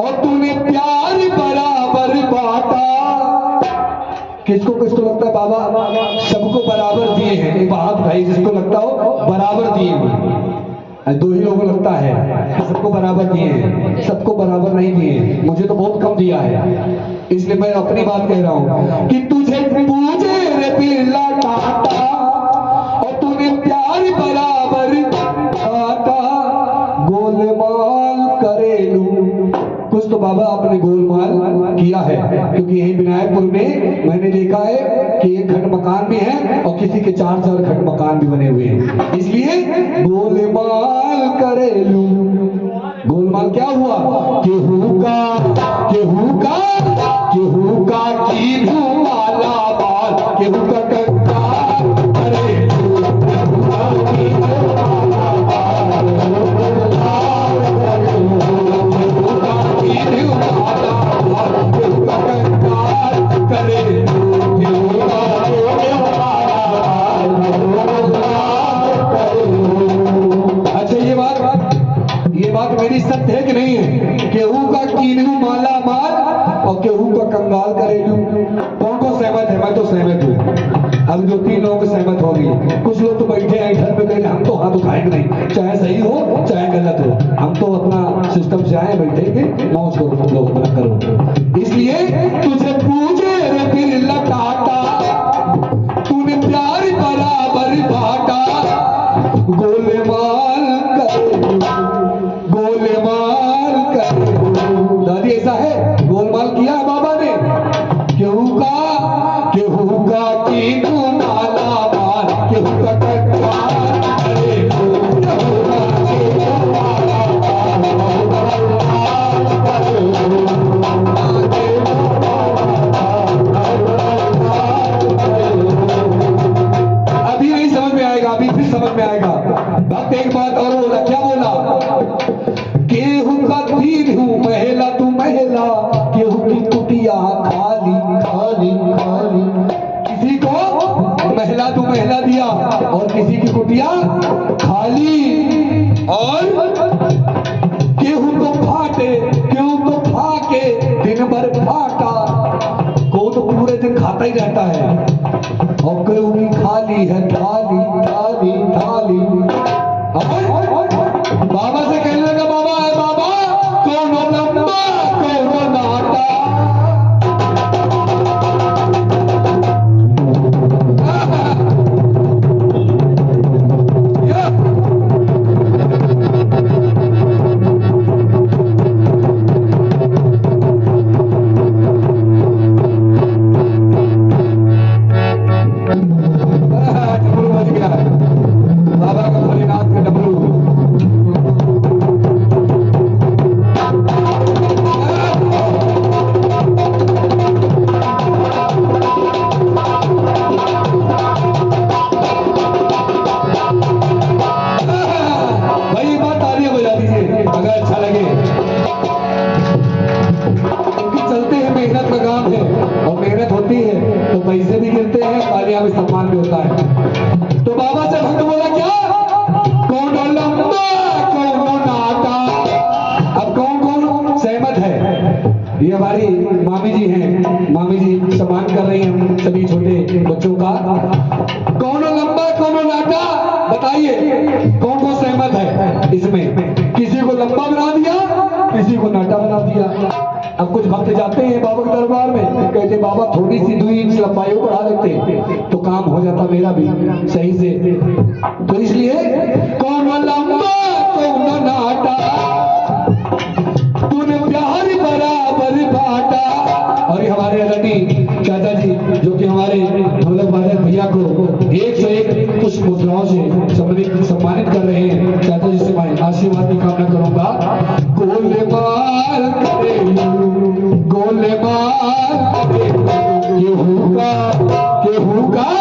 और तूने प्यार बराबर बांटा। किसको किसको लगता है बाबा सबको बराबर दिए हैं? एक हाथ भाई जिसको लगता हो बराबर दिए हैं। दो ही लोगों को लगता है सबको बराबर दिए हैं, सबको बराबर नहीं दिए, मुझे तो बहुत कम दिया है। इसलिए मैं अपनी बात कह रहा हूं कि तुझे पूजे रे बिरला टाटा और तूने प्यार बराबर बांटा। गोलमाल करेलू, कुछ तो बाबा आपने गोलमाल किया है, क्योंकि यही विनायकपुर में मैंने देखा है कि एक खंड मकान भी है और किसी के 4-4 खंड मकान भी बने हुए हैं। इसलिए गोलमाल करेलू। गोलमाल क्या हुआ? केहू का की माला बाल, केहू का कंकाल करेलू, केहू का की मेरी सत्य है कि नहीं है? केहू का कीनू माला माल और केहू का कंगाल करेलू। कौन कौन सहमत है? मैं तो सहमत हूँ। अब जो 3 लोग सहमत हो गए, कुछ लोग तो बैठे हैं घर पे, कहेंगे हम तो हाथ उठाएंगे नहीं, चाहे सही हो चाहे गलत हो, हम तो अपना सिस्टम से आए, बैठेंगे मौज करो, तुम लोग अपना करो। इसलिए तुझे पूजे रे बिरला टाटा, तूने प्यार बराबर बांटा। गोलमाल करेलू, गोलमाल करेलू। दादी ऐसा है, गोलमाल किया है बाबा ने। केहू का कीनू माला माल, केहू का कंकाल करेलू, केहू का कीनू माला अभी नहीं समझ में आएगा, अभी फिर समझ में आएगा। भक्त एक बात और बोला, क्या बोला? केहू का दीन हूँ महिला तू महिला, केहू की कुटिया खाली खाली खाली। किसी को महिला तू महिला दिया और किसी की कुटिया खाली। और केहू तो फाटे, केहू तो फाके, दिन भर फाटा। को तो पूरे दिन खाता ही रहता है और केहू की खाली है, थाली थाली थाली। बाबा से कहने लगा, बाबा है बाबा, कौन लंबा कौन नाटा। डबरू बज गया बाबा का, भोलेनाथ का डबरू। भाई बात तालियां बजा दीजिए अगर अच्छा लगे, क्योंकि चलते हैं, मेहनत का काम है और मेहनत होती है तो पैसे भी गिरते हैं, तालियां भी, सम्मान भी होता है। तो बाबा से भक्त बोला, क्या कौन लंबा कौन नाटा। अब कौन कौन सहमत है? ये हमारी मामी जी हैं, मामी जी सम्मान कर रही हैं सभी छोटे बच्चों का। कौन लंबा कौन नाटा, बताइए कौन कौन सहमत है इसमें? किसी को लंबा बना दिया, किसी को नाटा बना दिया। अब कुछ भक्त जाते हैं बाबा के दरबार में, कहते बाबा थोड़ी सी 2 इंच लंबाई बढ़ा देते तो काम हो जाता मेरा भी सही से। तो इसलिए कौन लंबा कौन नाटा, तूने प्यार बराबर बांटा। और ये हमारे आदरणीय चाचा जी जो कि हमारे ढोलक वादक भैया को 101 कुछ मुद्राओं से सम्मानित कर रहे हैं, चाचा जी से मैं आशीर्वाद की कामना करूंगा। गोलमाल करेलू, गोलमाल करेलू, केहू का